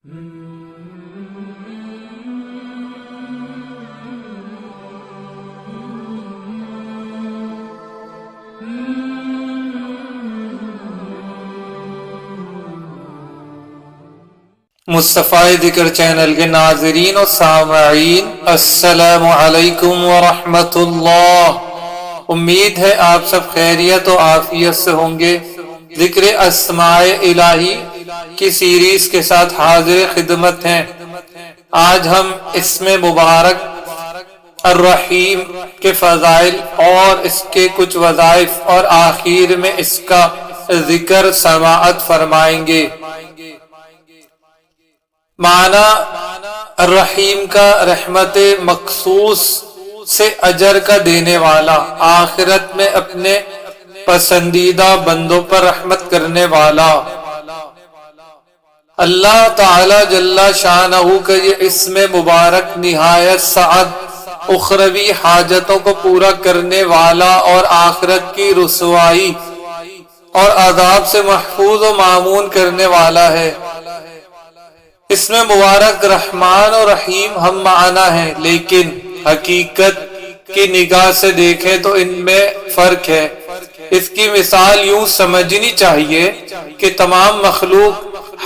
مصطفیٰ ذکر چینل کے ناظرین و سامعین، السلام علیکم ورحمۃ اللہ۔ امید ہے آپ سب خیریت و عافیت سے ہوں گے۔ ذکر اسماء الہی کی سیریز کے ساتھ حاضر خدمت ہیں۔ آج ہم اسم مبارک الرحیم کے فضائل اور اس کے کچھ وظائف اور آخر میں اس کا ذکر سماعت فرمائیں گے۔ معنی الرحیم کا رحمت مخصوص سے اجر کا دینے والا، آخرت میں اپنے پسندیدہ بندوں پر رحمت کرنے والا۔ اللہ تعالی جل شانہ کا یہ اسم مبارک نہایت سعد اخروی حاجتوں کو پورا کرنے والا اور آخرت کی رسوائی اور عذاب سے محفوظ و مامون کرنے والا ہے۔ اس میں مبارک رحمان اور رحیم ہم معنی ہیں، لیکن حقیقت کی نگاہ سے دیکھیں تو ان میں فرق ہے۔ اس کی مثال یوں سمجھنی چاہیے کہ تمام مخلوق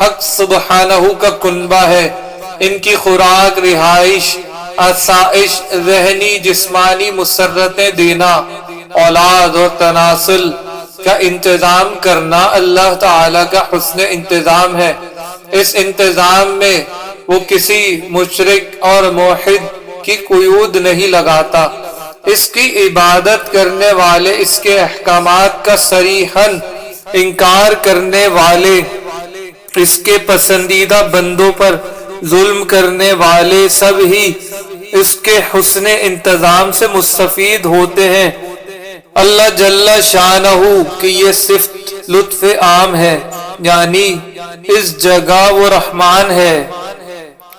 حق سبحانہ کا کنبہ ہے۔ ان کی خوراک، رہائش، آسائش، ذہنی جسمانی مسرتیں دینا، اولاد اور تناسل کا انتظام کرنا اللہ تعالی کا حسن انتظام ہے۔ اس انتظام میں وہ کسی مشرک اور موحد کی قیود نہیں لگاتا۔ اس کی عبادت کرنے والے، اس کے احکامات کا صریحاً انکار کرنے والے، اس کے پسندیدہ بندوں پر ظلم کرنے والے سب ہی اس کے حسن انتظام سے مستفید ہوتے ہیں۔ اللہ جل شانہ کی یہ صفت لطف عام ہے، یعنی اس جگہ وہ رحمان ہے،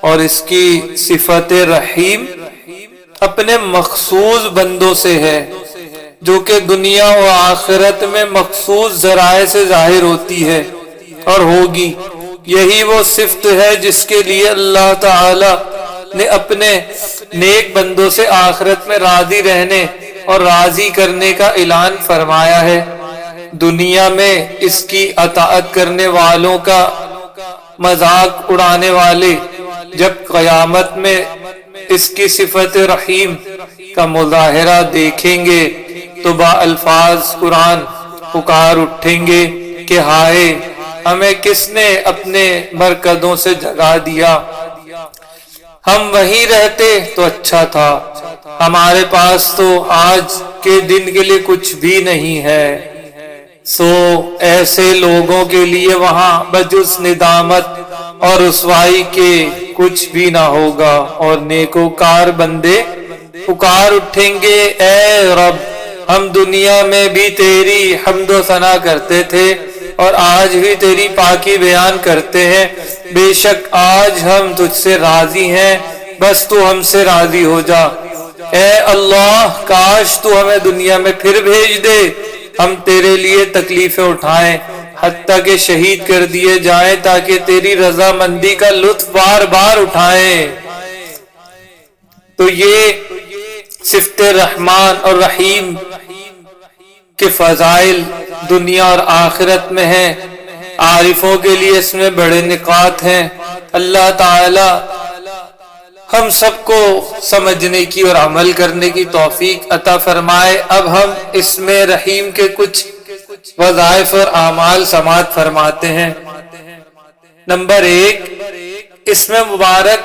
اور اس کی صفت رحیم اپنے مخصوص بندوں سے ہے، جو کہ دنیا و آخرت میں مخصوص ذرائع سے ظاہر ہوتی ہے اور ہوگی۔ یہی وہ صفت ہے جس کے لیے اللہ تعالی نے اپنے نیک بندوں سے آخرت میں راضی رہنے اور راضی کرنے کا اعلان فرمایا ہے۔ دنیا میں اس کی اطاعت کرنے والوں کا مذاق اڑانے والے جب قیامت میں اس کی صفت رحیم کا مظاہرہ دیکھیں گے تو با الفاظ قرآن پکار اٹھیں گے کہ ہائے، ہمیں کس نے اپنے برکتوں سے جگا دیا، ہم وہیں رہتے تو اچھا تھا، ہمارے پاس تو آج کے دن کے لیے کچھ بھی نہیں ہے۔ سو ایسے لوگوں کے لیے وہاں بجز ندامت اور رسوائی کے کچھ بھی نہ ہوگا، اور نیکوکار بندے پکار اٹھیں گے، اے رب، ہم دنیا میں بھی تیری حمد و ثنا کرتے تھے اور آج بھی تیری پاکی بیان کرتے ہیں، بے شک آج ہم تجھ سے راضی ہیں، بس تو ہم سے راضی ہو جا۔ اے اللہ، کاش تو ہمیں دنیا میں پھر بھیج دے، ہم تیرے لیے تکلیفیں اٹھائیں، حتیٰ کہ شہید کر دیے جائیں، تاکہ تیری رضامندی کا لطف بار بار اٹھائیں۔ تو یہ صفت رحمان اور رحیم کے فضائل دنیا اور آخرت میں ہیں۔ عارفوں کے لیے اس میں بڑے نکات ہیں۔ اللہ تعالی ہم سب کو سمجھنے کی اور عمل کرنے کی توفیق عطا فرمائے۔ اب ہم اس میں رحیم کے کچھ وظائف اور اعمال سماعت فرماتے ہیں۔ نمبر 1، اس میں مبارک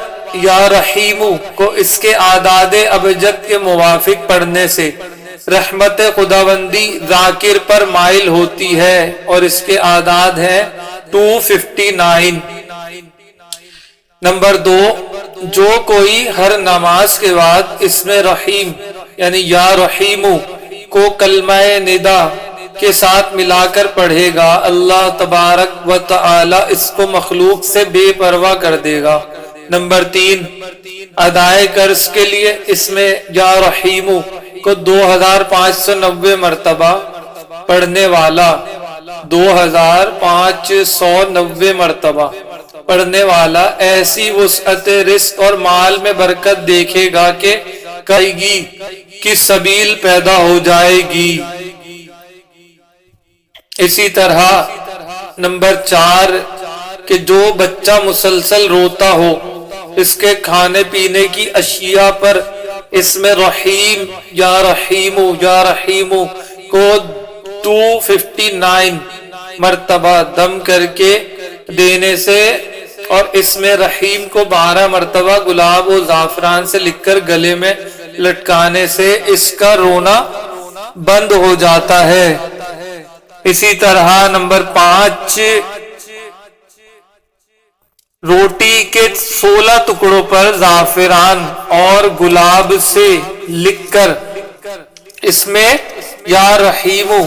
یا رحیم کو اس کے اعداد ابجد کے موافق پڑھنے سے رحمت خداوندی ذاکر پر مائل ہوتی ہے، اور اس کے اعداد ہیں 259۔ نمبر 2، جو کوئی ہر نماز کے بعد اس میں رحیم یعنی یا رحیم کو کلمہ ندا کے ساتھ ملا کر پڑھے گا، اللہ تبارک و تعالی اس کو مخلوق سے بے پرواہ کر دے گا۔ نمبر 3، ادائے قرض کے لیے اس میں یا رحیم کو 2590 مرتبہ پڑھنے والا 2590 مرتبہ پڑھنے والا ایسی وسعت رزق اور مال میں برکت دیکھے گا کہ کہے گی کہ سبیل پیدا ہو جائے گی۔ اسی طرح نمبر 4 کہ جو بچہ مسلسل روتا ہو، اس کے کھانے پینے کی اشیاء پر اسم رحیم یا رحیمو یا رحیمو کو 259 مرتبہ دم کر کے دینے سے اور اسم رحیم کو 12 مرتبہ گلاب و زعفران سے لکھ کر گلے میں لٹکانے سے اس کا رونا بند ہو جاتا ہے۔ اسی طرح نمبر 5 روٹی کے 16 ٹکڑوں پر زعفران اور گلاب سے لکھ کر اس میں یا رحیمو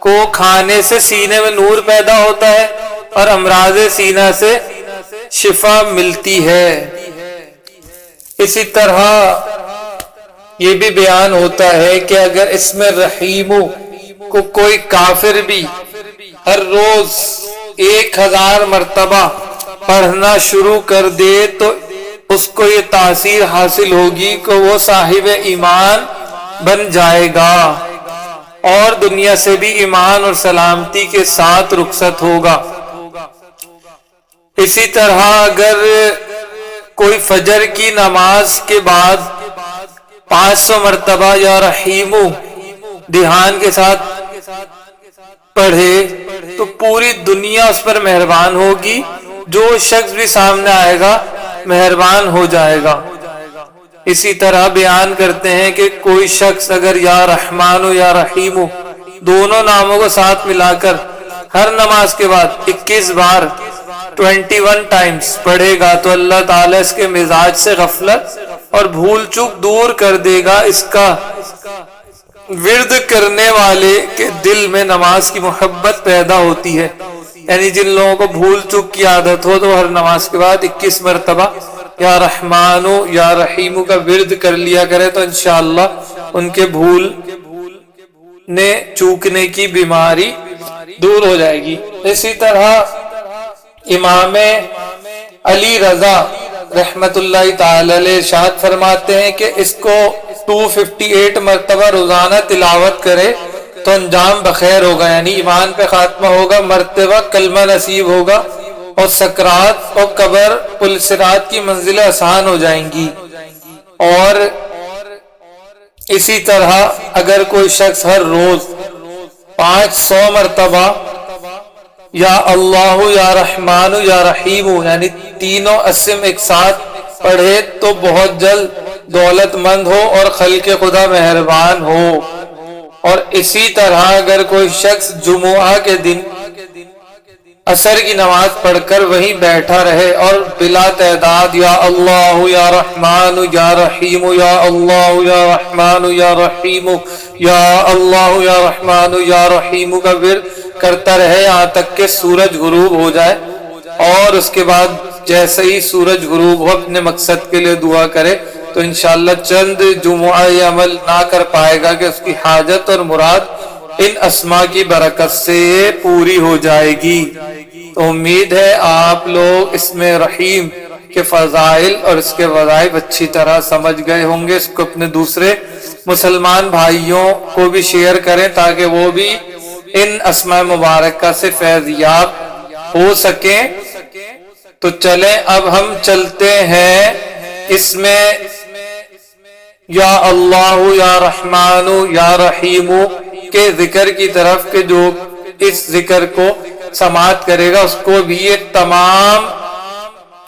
کو کھانے سے سینے میں نور پیدا ہوتا ہے اور امراض سینہ سے شفا ملتی ہے۔ اسی طرح یہ بھی بیان ہوتا ہے کہ اگر اس میں رحیمو کو کوئی کافر بھی ہر روز 1000 مرتبہ پڑھنا شروع کر دے تو اس کو یہ تاثیر حاصل ہوگی کہ وہ صاحب ایمان بن جائے گا اور دنیا سے بھی ایمان اور سلامتی کے ساتھ رخصت ہوگا۔ اسی طرح اگر کوئی فجر کی نماز کے بعد 500 مرتبہ یا رحیمو دھیان کے ساتھ پڑھے تو پوری دنیا اس پر مہربان ہوگی، جو شخص بھی سامنے آئے گا مہربان ہو جائے گا۔ اسی طرح بیان کرتے ہیں کہ کوئی شخص اگر یا رحمان و یا رحیم دونوں ناموں کو ساتھ ملا کر ہر نماز کے بعد 21 بار 21 ٹائمز پڑھے گا تو اللہ تعالیٰ اس کے مزاج سے غفلت اور بھول چوک دور کر دے گا۔ اس کا ورد کرنے والے کے دل میں نماز کی محبت پیدا ہوتی ہے، یعنی جن لوگوں کو بھول چوک کی عادت ہو تو ہر نماز کے بعد 21 مرتبہ یا رحمانو یا رحیمو کا ورد کر لیا کرے تو انشاءاللہ ان کے بھولنے چوکنے کی بیماری دور ہو جائے گی۔ اسی طرح امام علی رضا رحمت اللہ تعالی علیہ ارشاد فرماتے ہیں کہ اس کو 258 مرتبہ روزانہ تلاوت کرے تو انجام بخیر ہوگا، یعنی ایمان پہ خاتمہ ہوگا، مرتبہ کلمہ نصیب ہوگا اور سکرات اور قبر پل صراط کی منزلیں آسان ہو جائیں گی۔ اور اسی طرح اگر کوئی شخص ہر روز 500 مرتبہ یا اللہ یا رحمان یا رحیم یعنی تینوں اسم ایک ساتھ پڑھے تو بہت جلد دولت مند ہو اور خلق خدا مہربان ہو۔ اور اسی طرح اگر کوئی شخص جمعہ کے دن عصر کی نماز پڑھ کر وہیں بیٹھا رہے اور بلا تعداد یا اللہ یا رحمان یا رحیم یا اللہ یا رحمان یا رحیم یا اللہ یا رحمان یا رحیم کا ورد کرتا رہے یہاں تک کہ سورج غروب ہو جائے، اور اس کے بعد جیسے ہی سورج غروب ہو اپنے مقصد کے لیے دعا کرے تو انشاءاللہ چند جمعہ یہ عمل نہ کر پائے گا کہ اس کی حاجت اور مراد ان اسماء کی برکت سے پوری ہو جائے گی۔ تو امید ہے آپ لوگ اس میں رحیم کے فضائل اور اس کے وظائف اچھی طرح سمجھ گئے ہوں گے۔ اس کو اپنے دوسرے مسلمان بھائیوں کو بھی شیئر کریں تاکہ وہ بھی ان اسماء مبارکہ سے فیض یاب ہو سکیں۔ تو چلیں اب ہم چلتے ہیں اس میں یا اللہ یا رحمان یا رحیم کے ذکر کی طرف کہ جو اس ذکر کو سماعت کرے گا اس کو بھی یہ تمام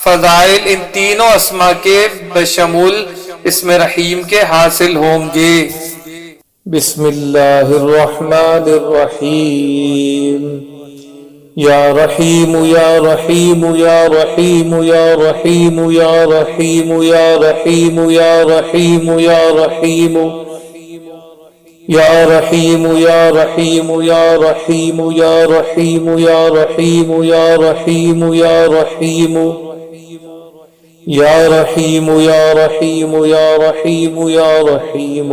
فضائل ان تینوں اسماء کے بشمول اسم رحیم کے حاصل ہوں گے۔ بسم اللہ الرحمن الرحیم یا رحیم یا رحیم یا رحیم یا رحیم یا رحیم یا رحیم یا رحیم یا رحیم یا رحیم یا رحیم یا رحیم یا رحیم یا رحیم یا رحیم یا رحیم یا رحیم یا رحیم یا رحیم یا رحیم